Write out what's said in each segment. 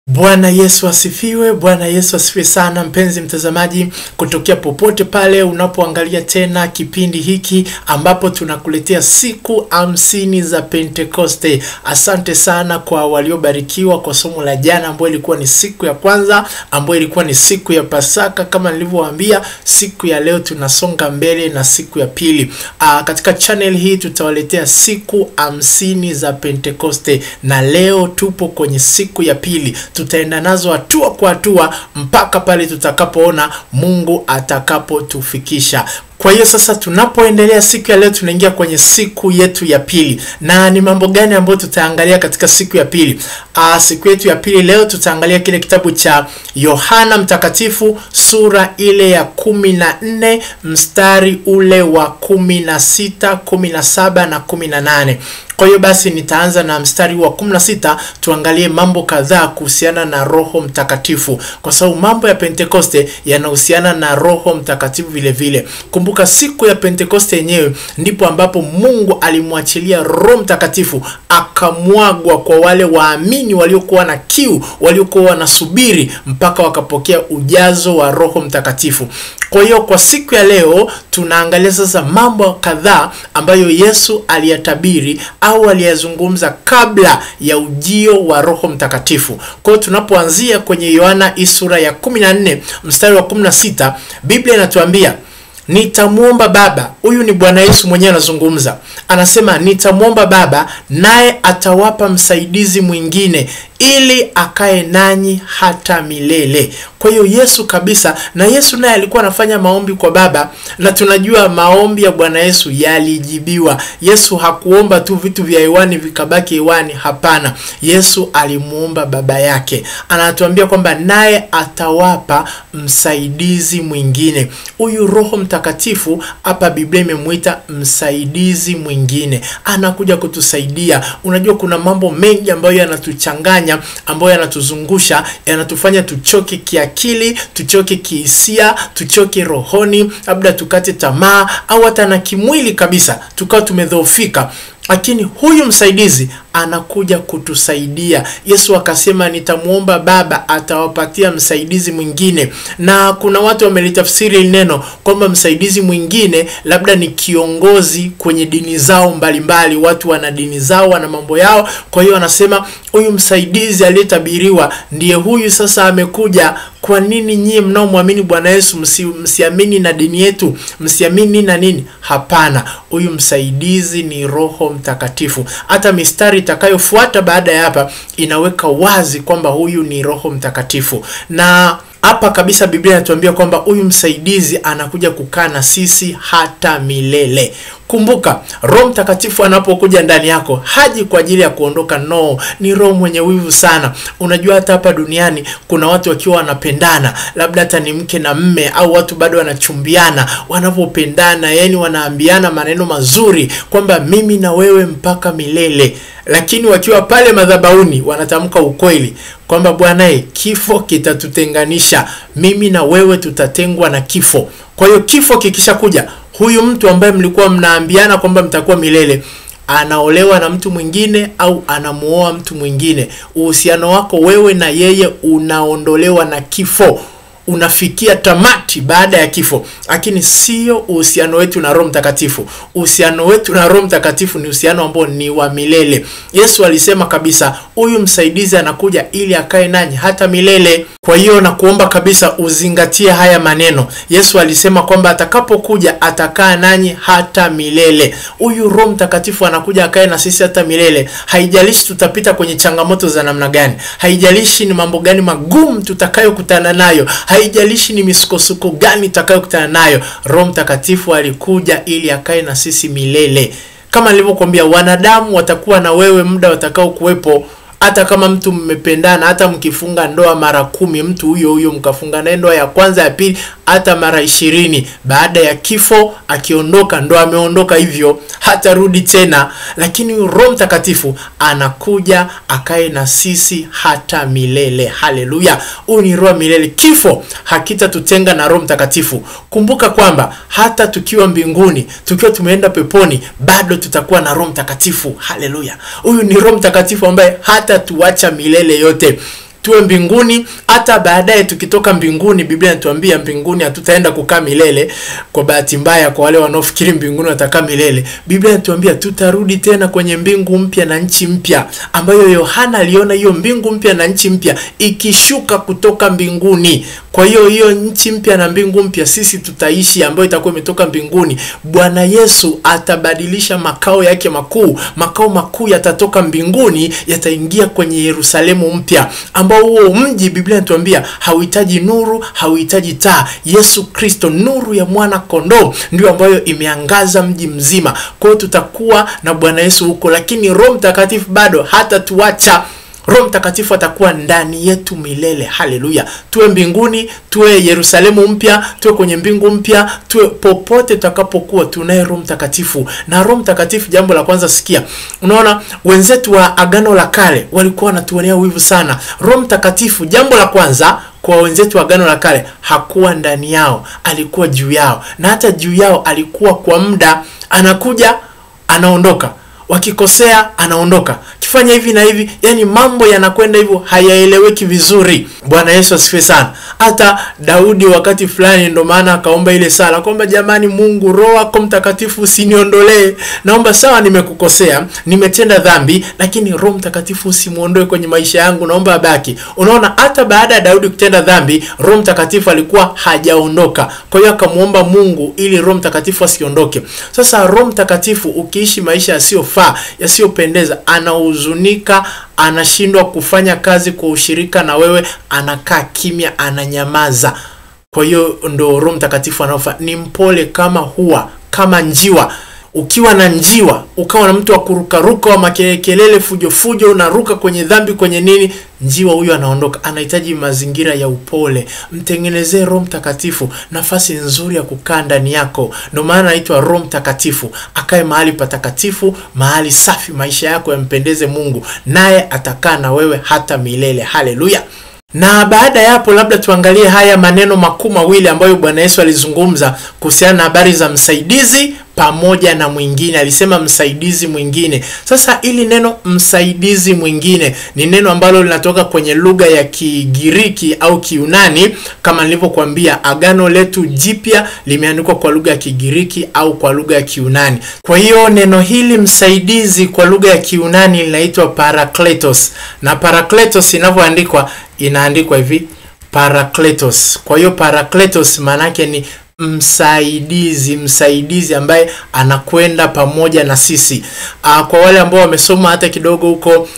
Bwana Yesu asifiwe. Bwana Yesu asifiwe sana, mpenzi mtazamaji, kutokea popote pale unapoangalia tena kipindi hiki ambapo tunakuletea siku 50 za Pentekoste. Asante sana kwa waliobarikiwa kwa somo la jana ambayo ilikuwa ni siku ya kwanza, ambayo ilikuwa ni siku ya Pasaka. Kama nilivyowaambia, siku ya leo tunasonga mbele na siku ya pili. Katika channel hii tutawaletea siku 50 za Pentekoste, na leo tupo kwenye siku ya pili. Tutaenda nazo hatua kwa hatua mpaka pale tutakapoona Mungu atakapotufikisha. Kwa hiyo sasa tunapoendelea siku ya leo tunaingia kwenye siku yetu ya pili. Na ni mambo gani ambayo tutaangalia katika siku ya pili? Siku yetu ya pili leo tutaangalia kile kitabu cha Yohana Mtakatifu sura ile ya 14 mstari ule wa 16, 17 na 18. Kwa hiyo basi nitaanza na mstari wa 16, tuangalie mambo kadhaa kuhusiana na Roho Mtakatifu, kwa sababu mambo ya Pentekoste yanahusiana na Roho Mtakatifu vile vile. Kumbuka siku ya Pentekoste yenyewe ndipo ambapo Mungu alimwachilia Roho Mtakatifu akamwagwa kwa wale waamini waliokuwa na kiu, waliokuwa wanasubiri mpaka wakapokea ujazo wa Roho Mtakatifu. Kwa hiyo kwa siku ya leo tunaangalia sasa mambo kadhaa ambayo Yesu aliyatabiri au aliyazungumza kabla ya ujio wa Roho Mtakatifu. Kwa hiyo tunapoanzia kwenye Yohana sura ya 14 mstari wa 16, Biblia inatuambia, nitamuomba Baba. Huyu ni Bwana Yesu mwenyewe anazungumza. Anasema nitamuomba Baba, naye atawapa msaidizi mwingine ili akae nanyi hata milele. Kwa hiyo Yesu kabisa, na Yesu naye alikuwa anafanya maombi kwa Baba, na tunajua maombi ya Bwana Yesu yalijibiwa. Yesu hakuomba tu vitu vya hewani vikabaki hewani, hapana. Yesu alimuomba Baba yake. Anatuambia kwamba naye atawapa msaidizi mwingine. Huyu Roho Mtakatifu hapa Biblia imemuita msaidizi mwingine. Anakuja kutusaidia. Unajua kuna mambo mengi ambayo yanatuchanganya, ambayo yanatuzungusha, yanatufanya tuchoke kiakili, tuchoke kihisia, tuchoke rohoni, labda tukate tamaa au hata na kimwili kabisa tukao tumedhoofika. Lakini huyu msaidizi anakuja kutusaidia. Yesu akasema nitamuomba Baba, atawapatia msaidizi mwingine. Na kuna watu wamelitafsiri neno kwamba msaidizi mwingine labda ni kiongozi kwenye dini zao mbalimbali. Watu wana dini zao, wana mambo yao. Kwa hiyo anasema huyu msaidizi aliyetabiriwa ndiye huyu sasa amekuja. Kwa nini nyie mnaomwamini Bwana Yesu msiamini na dini yetu? Msiamini na nini? Hapana. Huyu msaidizi ni Roho Mtakatifu. Hata mistari itakayofuata baada ya hapa inaweka wazi kwamba huyu ni Roho Mtakatifu. Na hapa kabisa Biblia inatuambia kwamba huyu msaidizi anakuja kukaa na sisi hata milele. Kumbuka, Roho Mtakatifu anapokuja ndani yako haji kwa ajili ya kuondoka. No, ni roho mwenye wivu sana. Unajua hata hapa duniani kuna watu wakiwa wanapendana, labda hata ni mke na mme, au watu bado wanachumbiana, wanapopendana yani wanaambiana maneno mazuri kwamba mimi na wewe mpaka milele. Lakini wakiwa pale madhabahuni wanatamka ukweli kwamba Bwana, kifo kitatutenganisha, mimi na wewe tutatengwa na kifo. Kwa hiyo kifo kikishakuja, huyu mtu ambaye mlikuwa mnaambiana kwamba mtakuwa milele anaolewa na mtu mwingine au anamuoa mtu mwingine. Uhusiano wako wewe na yeye unaondolewa na kifo, unafikia tamati baada ya kifo. Lakini sio uhusiano wetu na Roho Mtakatifu. Uhusiano wetu na Roho Mtakatifu ni uhusiano ambao ni wa milele. Yesu alisema kabisa huyu msaidizi anakuja ili akae nanyi hata milele. Kwa hiyo na kuomba kabisa uzingatie haya maneno. Yesu alisema kwamba atakapokuja atakaa nanyi hata milele. Huyu Roho Mtakatifu anakuja akae na sisi hata milele. Haijalishi tutapita kwenye changamoto za namna gani, haijalishi ni mambo gani magumu tutakayokutana nayo, haijalishi ni misukosuko gani tutakayokutana nayo, Roho Mtakatifu alikuja ili akae na sisi milele. Kama nilivyokuambia, wanadamu watakuwa na wewe muda watakao kuwepo. Hata kama mtu mmependana, hata mkifunga ndoa mara 10, mtu huyo mkafunga naye ndoa ya kwanza, ya pili, hata mara 20, baada ya kifo akiondoka ndo ameondoka hivyo, hata rudi tena. Lakini Roho Mtakatifu anakuja akae na sisi hata milele. Haleluya. Huyu ni roho milele. Kifo hakitatutenga na Roho Mtakatifu. Kumbuka kwamba hata tukiwa mbinguni, tukiwa tumeenda peponi, bado tutakuwa na Roho Mtakatifu. Haleluya. Huyu ni Roho Mtakatifu ambaye hata tuacha milele yote. tuwe mbinguni. Hata baadaye tukitoka mbinguni, Biblia inatuambia mbinguni hatutaenda kukaa milele. Kwa bahati mbaya kwa wale wanaofikiri mbinguni watakaa milele, Biblia inatuambia tutarudi tena kwenye mbingu mpya na nchi mpya, ambayo Yohana aliona hiyo mbingu mpya na nchi mpya ikishuka kutoka mbinguni. Kwa hiyo nchi mpya na mbingu mpya sisi tutaishi, ambayo itakuwa imetoka mbinguni. Bwana Yesu atabadilisha makao yake makuu. Makao makuu yatatoka mbinguni, yataingia kwenye Yerusalemu mpya, ambao huo mji Biblia inatuambia hauhitaji nuru, hauhitaji taa. Yesu Kristo, nuru ya mwana kondoo, ndio ambayo imeangaza mji mzima. Kwa hiyo tutakuwa na Bwana Yesu huko, lakini Roho Mtakatifu bado hatatuacha. Roho Mtakatifu atakuwa ndani yetu milele. Haleluya. Tuwe mbinguni, tuwe Yerusalemu mpya, tuwe kwenye mbingu mpya, tuwe popote tutakapokuwa, tunaye Roho Mtakatifu. Na Roho Mtakatifu, jambo la kwanza sikia, unaona wenzetu wa Agano la Kale walikuwa wanatuonea wivu sana. Roho Mtakatifu, jambo la kwanza kwa wenzetu wa Agano la Kale, hakuwa ndani yao, alikuwa juu yao. Na hata juu yao alikuwa kwa muda, anakuja anaondoka, wakikosea anaondoka, kifanya hivi na hivi, yani mambo yanakwenda hivyo, hayaeleweki vizuri. Bwana Yesu asifiwe sana. Hata Daudi wakati fulani ndo maana akaomba ile sala kwamba jamani, Mungu Roho wako Mtakatifu usiniondolee. Naomba sawa, nimekukosea, nimetenda dhambi, lakini Roho Mtakatifu usimuondoe kwenye maisha yangu, naomba abaki. Unaona, hata baada ya Daudi kutenda dhambi, Roho Mtakatifu alikuwa hajaondoka. Kwa hiyo akamuomba Mungu ili Roho Mtakatifu asiondoke. Sasa Roho Mtakatifu ukiishi maisha yasiyofaa, yasiyopendeza, anahuzunika, anashindwa kufanya kazi kwa ushirika na wewe, anakaa kimya, ananyamaza. Kwa hiyo ndo Roho Mtakatifu anaofa. Ni mpole kama hua, kama njiwa. Ukiwa na njiwa, ukawa na mtu wa kurukaruka, wa makelele, fujo, unaruka kwenye dhambi, kwenye nini, njiwa huyo anaondoka. Anahitaji mazingira ya upole. Mtengenezee Roho Mtakatifu nafasi nzuri ya kukaa ndani yako. Ndio maana anaitwa Roho Mtakatifu. Akae mahali patakatifu, mahali safi, maisha yako yampendeze Mungu, naye atakaa na wewe hata milele. Haleluya. Na baada ya hapo, labda tuangalie haya maneno makuu mawili ambayo Bwana Yesu alizungumza kuhusiana na habari za msaidizi pamoja na mwingine. Alisema msaidizi mwingine. Sasa ili neno msaidizi mwingine ni neno ambalo linatoka kwenye lugha ya Kigiriki au Kiunani. Kama nilivyokuambia, Agano letu Jipya limeandikwa kwa lugha ya Kigiriki au kwa lugha ya Kiunani. Kwa hiyo neno hili msaidizi kwa lugha ya Kiunani linaitwa Parakletos. Na Parakletos inavyoandikwa, inaandikwa hivi, Parakletos. Kwa hiyo Parakletos maana yake ni msaidizi ambaye anakwenda pamoja na sisi. Kwa wale ambao wamesoma hata kidogo huko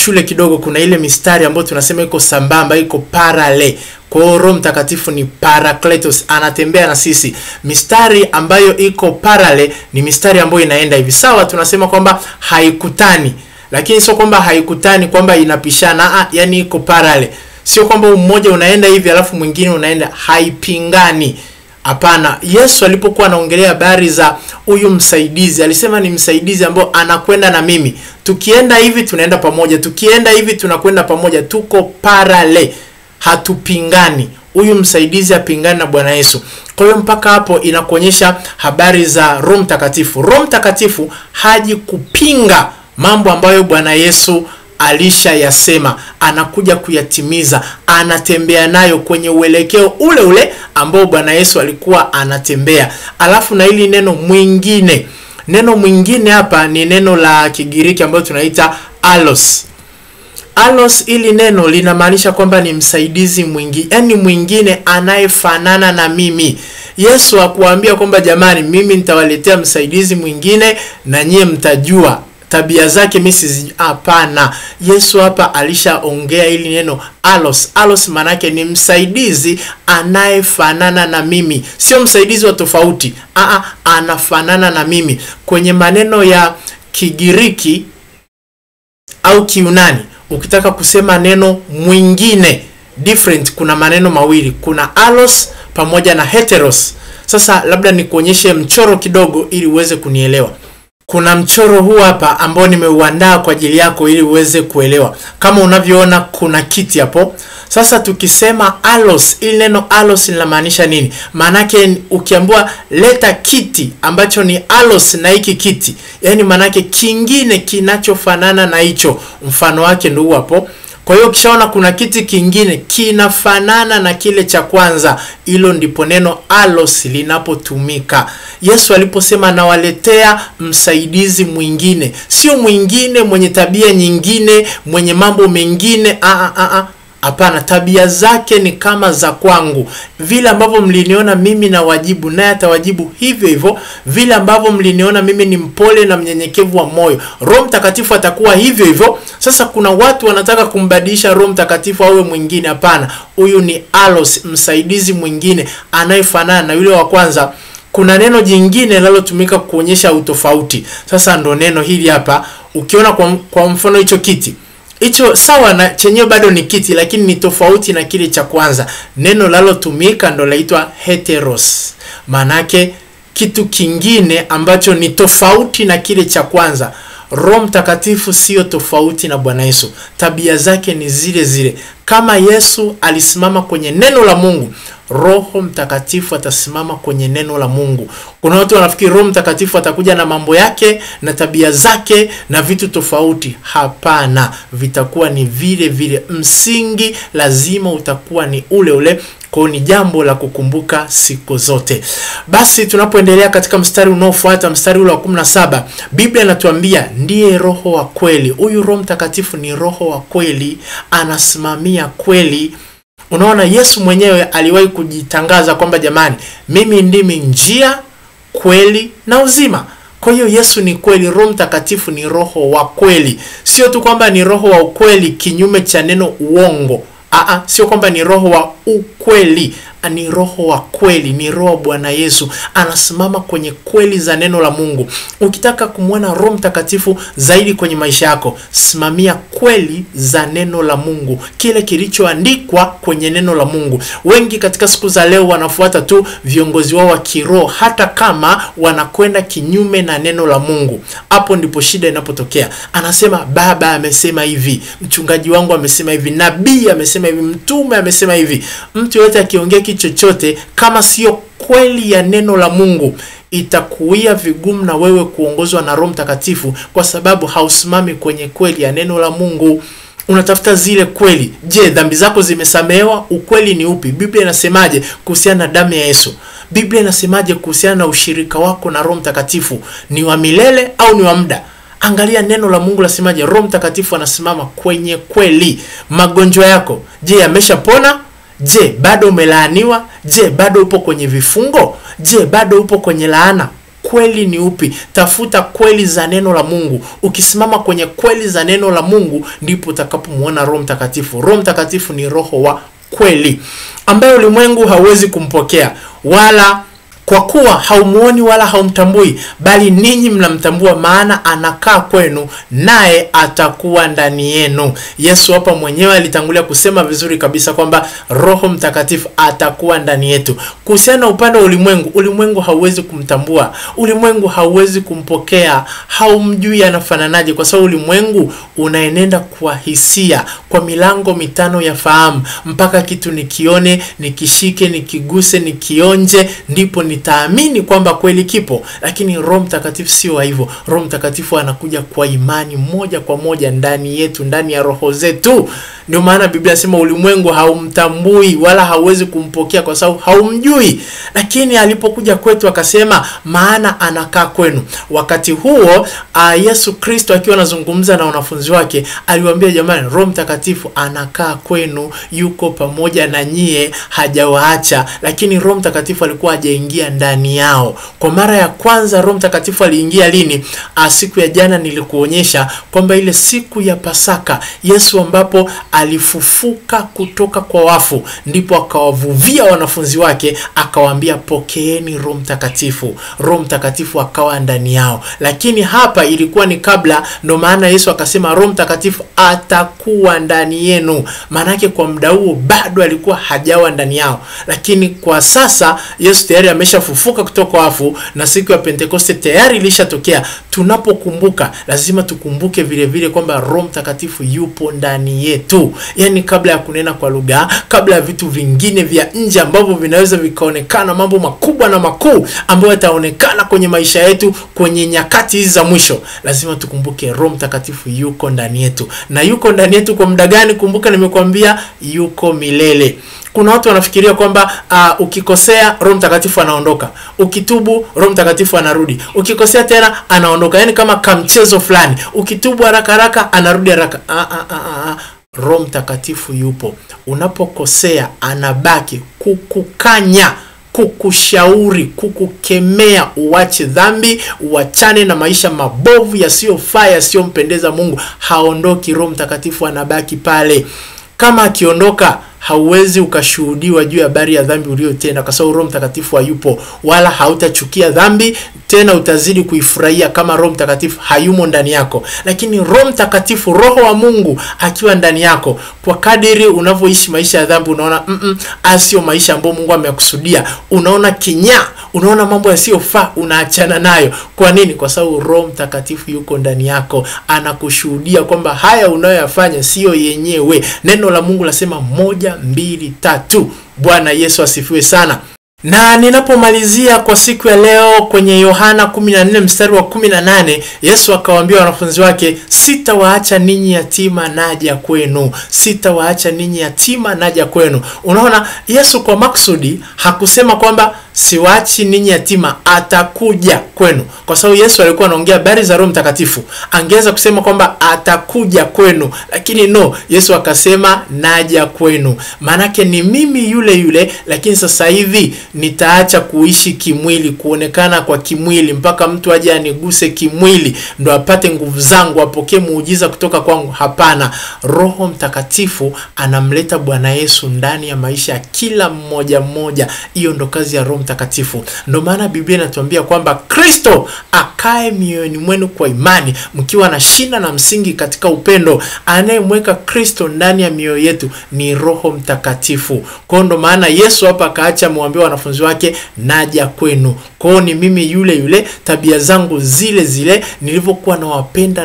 shule kidogo, kuna ile mistari ambayo tunasema iko sambamba, iko parallel. Kwa hiyo Roho Mtakatifu ni Parakletos, anatembea na sisi. Mistari ambayo iko parallel ni mistari ambayo inaenda hivi. Sawa, tunasema kwamba haikutani, lakini sio kwamba haikutani kwamba inapishana. Yani iko parallel. Sio kwamba mmoja unaenda hivi alafu mwingine unaenda, haipingani. Hapana. Yesu alipokuwa anaongelea habari za huyu msaidizi, alisema ni msaidizi ambao anakwenda na mimi. Tukienda hivi tunaenda pamoja, tukienda hivi tunakwenda pamoja, tuko parallel, hatupingani. Huyu msaidizi apingani na Bwana Yesu. Kwa hiyo mpaka hapo inakuonyesha habari za Roho Mtakatifu. Roho Mtakatifu haji kupinga mambo ambayo Bwana Yesu alisha yasema, anakuja kuyatimiza, anatembea nayo kwenye uelekeo ule ule ambao Bwana Yesu alikuwa anatembea. Alafu na hili neno mwingine. Neno mwingine hapa ni neno la Kigiriki ambalo tunaita allos. Allos, ili neno linamaanisha kwamba ni msaidizi mwingine, yani mwingine anayefanana na mimi. Yesu hakuambia kwamba jamani, mimi nitawaletea msaidizi mwingine na nyie mtajua tabia zake mimi. Hapana. Yesu hapa alishaongea ili neno allos. Allos maana yake ni msaidizi anayefanana na mimi. Sio msaidizi wa tofauti. Anafanana na mimi. Kwenye maneno ya Kigiriki au Kiunani, ukitaka kusema neno mwingine different, kuna maneno mawili. Kuna allos pamoja na heteros. Sasa labda nikuonyeshe mchoro kidogo ili uweze kunielewa. Kuna mchoro huu hapa ambao nimeuandaa kwa ajili yako ili uweze kuelewa. Kama unavyoona kuna kiti hapo. Sasa tukisema allos, ili neno allos linamaanisha nini? Maana yake ukiambiwa leta kiti ambacho ni allos na hiki kiti, yani maana yake kingine kinachofanana na hicho, mfano wake ndio hapo. Kwa hiyo kishaona kuna kiti kingine kinafanana na kile cha kwanza, hilo ndipo neno alos linapotumika. Yesu aliposema nawaletea msaidizi mwingine, sio mwingine mwenye tabia nyingine, mwenye mambo mengine, hapana, tabia zake ni kama za kwangu. Vile ambavyo mliniona mimi na wajibu, naye atawajibu hivyo hivyo. Vile ambavyo mliniona mimi ni mpole na mnyenyekevu wa moyo, Roho Mtakatifu atakuwa hivyo hivyo. Sasa kuna watu wanataka kumbadilisha Roho Mtakatifu awe mwingine. Hapana, huyu ni alos, msaidizi mwingine anayefanana na yule wa kwanza. Kuna neno jingine linalotumika kuonyesha utofauti. Sasa ndo neno hili hapa. Ukiona kwa mfano hicho kiti, hicho sawa na chenyewe bado ni kiti, lakini ni tofauti na kile cha kwanza. Neno linalotumika ndo laitwa heteros. Manake kitu kingine ambacho ni tofauti na kile cha kwanza. Roho Mtakatifu sio tofauti na Bwana Yesu. Tabia zake ni zile zile. Kama Yesu alisimama kwenye neno la Mungu, Roho Mtakatifu atasimama kwenye neno la Mungu. Kuna watu wanafikiri Roho Mtakatifu atakuja na mambo yake na tabia zake na vitu tofauti. Hapana, vitakuwa ni vile vile. Msingi lazima utakuwa ni ule ule. Kwa ni jambo la kukumbuka siku zote. Basi tunapoendelea katika mstari unaofuata, mstari ule wa 17, Biblia inatuambia ndiye Roho wa kweli. Huyu Roho Mtakatifu ni Roho wa kweli, anasimamia kweli. Unaona, Yesu mwenyewe aliwahi kujitangaza kwamba jamani, mimi ndimi njia, kweli na uzima. Kwa hiyo Yesu ni kweli, Roho Mtakatifu ni Roho wa kweli. Sio tu kwamba ni Roho wa ukweli kinyume cha neno uongo. Sio kwamba ni Roho wa ukweli, ni Roho wa kweli, ni Roho wa Bwana Yesu. Anasimama kwenye kweli za neno la Mungu. Ukitaka kumwona Roho Mtakatifu zaidi kwenye maisha yako, simamia kweli za neno la Mungu, kile kilichoandikwa kwenye neno la Mungu. Wengi katika siku za leo wanafuata tu viongozi wao wa kiroho, hata kama wanakwenda kinyume na neno la Mungu. Hapo ndipo shida inapotokea. Anasema baba amesema hivi, mchungaji wangu amesema hivi, nabii amesema hivi, mtume amesema hivi. Mtu yote akiongea chochote kama sio kweli ya neno la Mungu, itakuia vigumu na wewe kuongozwa na Roho Mtakatifu, kwa sababu hausimami kwenye kweli ya neno la Mungu. Unatafuta zile kweli. Je, dhambi zako zimesamehewa? Ukweli ni upi? Biblia inasemaje kuhusiana na damu ya Yesu? Biblia inasemaje kuhusiana na ushirika wako na Roho Mtakatifu? Ni wa milele au ni wa muda? Angalia neno la Mungu lasemaje. Roho Mtakatifu anasimama kwenye kweli. Magonjwa yako, je, yameshapona? Je, bado umelaaniwa? Je, bado upo kwenye vifungo? Je, bado upo kwenye laana? Kweli ni upi? Tafuta kweli za neno la Mungu. Ukisimama kwenye kweli za neno la Mungu, ndipo utakapomuona Roho Mtakatifu. Roho Mtakatifu ni Roho wa kweli, ambaye ulimwengu hauwezi kumpokea, wala kwa kuwa haumuoni wala haumtambui, bali ninyi mnamtambua, maana anakaa kwenu naye atakuwa ndani yenu. Yesu hapa mwenyewe alitangulia kusema vizuri kabisa kwamba Roho Mtakatifu atakuwa ndani yetu. Kuhusiana na upande wa ulimwengu, ulimwengu hauwezi kumtambua, ulimwengu hauwezi kumpokea, haumjui anafananaje, kwa sababu ulimwengu unaenenda kwa hisia, kwa milango mitano ya fahamu. Mpaka kitu nikione, nikishike, nikiguse, nikionje, ndipo nitaamini kwamba kweli kipo. Lakini Roho Mtakatifu sio hivyo. Roho Mtakatifu anakuja kwa imani moja kwa moja ndani yetu, ndani ya roho zetu. Ndio maana Biblia inasema ulimwengu haumtambui wala hauwezi kumpokea kwa sababu haumjui. Lakini alipokuja kwetu akasema maana anakaa kwenu. Wakati huo Yesu Kristo akiwa anazungumza na wanafunzi wake aliwaambia, jamani, Roho Mtakatifu anakaa kwenu, yuko pamoja na nyie, hajawaacha. Lakini Roho Mtakatifu alikuwa hajaingia ndani yao. Kwa mara ya kwanza Roho Mtakatifu aliingia lini? Siku ya jana nilikuonyesha kwamba ile siku ya Pasaka, Yesu ambapo alifufuka kutoka kwa wafu, ndipo akawavuvia wanafunzi wake, akawaambia pokeeni Roho Mtakatifu. Roho Mtakatifu akawa ndani yao. Lakini hapa ilikuwa ni kabla, ndio maana Yesu akasema Roho Mtakatifu atakuwa ndani yenu. Maana yake kwa muda huo bado alikuwa hajawa ndani yao. Lakini kwa sasa Yesu tayari ameshafufuka kutoka wafu na siku ya Pentekoste tayari ilishatokea. Tunapokumbuka lazima tukumbuke vile vile kwamba Roho Mtakatifu yupo ndani yetu. Yani kabla ya kunena kwa lugha, kabla ya vitu vingine vya nje ambavyo vinaweza vikaonekana mambo makubwa na makuu ambayo yataonekana kwenye maisha yetu kwenye nyakati hizi za mwisho, lazima tukumbuke Roho Mtakatifu yuko ndani yetu. Na yuko ndani yetu kwa muda gani? Kumbuka nimekuambia yuko milele. Kuna watu wanafikiria kwamba ukikosea Roho Mtakatifu anaondoka, ukitubu Roho Mtakatifu anarudi, ukikosea tena anaondoka. Yani kama kamchezo fulani, ukitubu haraka haraka anarudi haraka. Roho Mtakatifu yupo. Unapokosea anabaki kukukanya, kukushauri, kukukemea uache dhambi, uachane na maisha mabovu yasiyofaa, yasiyompendeza Mungu. Haondoki, Roho Mtakatifu anabaki pale. Kama akiondoka hauwezi ukashuhudiwa juu ya habari ya dhambi uliyotenda, kwa sababu Roho Mtakatifu hayupo. Wala hautachukia dhambi tena, utazidi kuifurahia kama Roho Mtakatifu hayumo ndani yako. Lakini Roho Mtakatifu, Roho wa Mungu akiwa ndani yako, kwa kadiri unavyoishi maisha ya dhambi unaona asio maisha ambayo Mungu amekusudia, unaona kinya, unaona mambo yasiyofaa, unaachana nayo. Kwa nini? Kwa sababu Roho Mtakatifu yuko ndani yako, anakushuhudia kwamba haya unayoyafanya sio yenyewe. Neno la Mungu lasema 1, 2, 3. Bwana Yesu asifiwe sana. Na ninapomalizia kwa siku ya leo kwenye Yohana 14 mstari wa 18, Yesu akawaambia wanafunzi wake, sitawaacha ninyi yatima, naja kwenu. Sitawaacha ninyi yatima, naja kwenu. Unaona, Yesu kwa maksudi hakusema kwamba siwaachi ninyi yatima, atakuja kwenu. Kwa sababu Yesu alikuwa anaongea habari za Roho Mtakatifu. Angeweza kusema kwamba atakuja kwenu, lakini no, Yesu akasema naja kwenu. Manake ni mimi yule yule, lakini sasa hivi nitaacha kuishi kimwili, kuonekana kwa kimwili, mpaka mtu aje aniguse kimwili ndo apate nguvu zangu, apokee muujiza kutoka kwangu. Hapana, Roho Mtakatifu anamleta Bwana Yesu ndani ya maisha ya kila mmoja mmoja. Hiyo ndo kazi ya Roho Mtakatifu. Ndo maana Biblia inatuambia kwamba Kristo akae mioyoni mwenu kwa imani, mkiwa na shina na msingi katika upendo. Anayemweka Kristo ndani ya mioyo yetu ni Roho Mtakatifu. Kwa ndo maana Yesu hapa akaacha muambie wanafunzi wake, naja kwenu. Kwa ni mimi yule yule, tabia zangu zile zile nilivyokuwa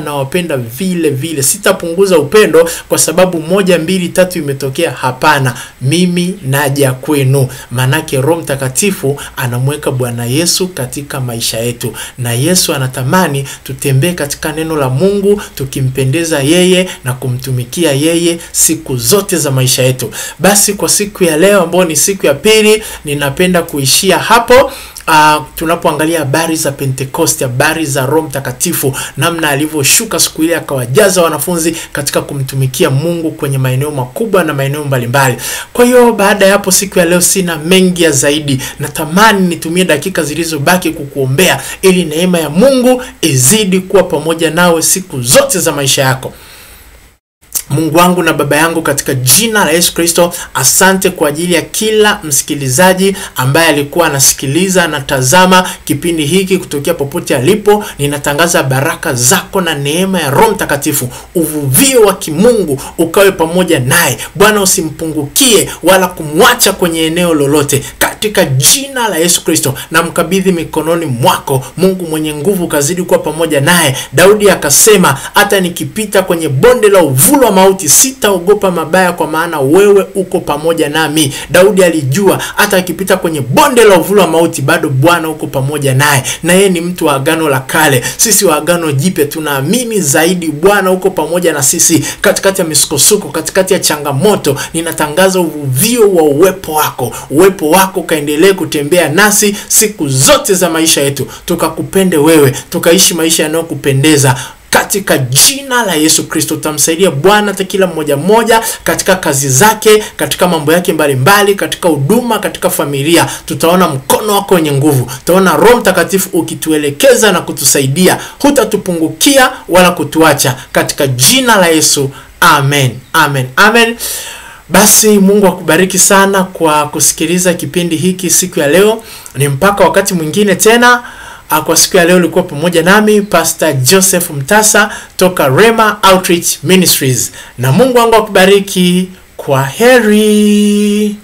nawapenda vile vile. Sitapunguza upendo kwa sababu 1, 2, 3 imetokea. Hapana, mimi naja kwenu. Manake Roho Mtakatifu anamweka Bwana Yesu katika maisha yetu, na Yesu anatamani tutembee katika neno la Mungu, tukimpendeza yeye na kumtumikia yeye siku zote za maisha yetu. Basi kwa siku ya leo ambayo ni siku ya pili, ninapenda kuishia hapo. Tunapoangalia habari za Pentekoste, habari za Roho Mtakatifu, namna alivyoshuka siku ile akawajaza wanafunzi katika kumtumikia Mungu kwenye maeneo makubwa na maeneo mbalimbali. Kwa hiyo baada ya hapo, siku ya leo sina mengi ya zaidi. Natamani nitumie dakika zilizobaki kukuombea ili neema ya Mungu izidi kuwa pamoja nawe siku zote za maisha yako. Mungu wangu na Baba yangu, katika jina la Yesu Kristo, asante kwa ajili ya kila msikilizaji ambaye alikuwa anasikiliza na tazama kipindi hiki kutokea popote alipo. Ninatangaza baraka zako na neema ya Roho Mtakatifu, uvuvio wa kimungu ukawe pamoja naye. Bwana, usimpungukie wala kumwacha kwenye eneo lolote. Katika jina la Yesu Kristo na mkabidhi mikononi mwako. Mungu mwenye nguvu, kazidi kuwa pamoja naye. Daudi akasema, hata nikipita kwenye bonde la uvuli wa mauti sitaogopa mabaya, kwa maana wewe uko pamoja nami. Daudi alijua hata akipita kwenye bonde la uvuli wa mauti bado Bwana uko pamoja naye. Na yeye ni mtu wa agano la kale. Sisi wa agano jipya tunaamini zaidi Bwana uko pamoja na sisi katikati ya misukosuko, katikati ya changamoto. Ninatangaza uvuvio wa uwepo wako. Uwepo wako kaendelee kutembea nasi siku zote za maisha yetu. Tukakupende wewe, tukaishi maisha yanayokupendeza. Katika jina la Yesu Kristo tamsaidia Bwana hata kila mmoja mmoja katika kazi zake, katika mambo yake mbalimbali, katika huduma, katika familia. Tutaona mkono wako wenye nguvu. Tutaona Roho Mtakatifu ukituelekeza na kutusaidia. Hutatupungukia wala kutuacha. Katika jina la Yesu. Amen. Amen. Amen. Basi Mungu akubariki sana kwa kusikiliza kipindi hiki siku ya leo. Ni mpaka wakati mwingine tena. Kwa siku ya leo ulikuwa pamoja nami Pastor Joseph Mtasa toka Rema Outreach Ministries. Na Mungu wangu akubariki. Kwa heri.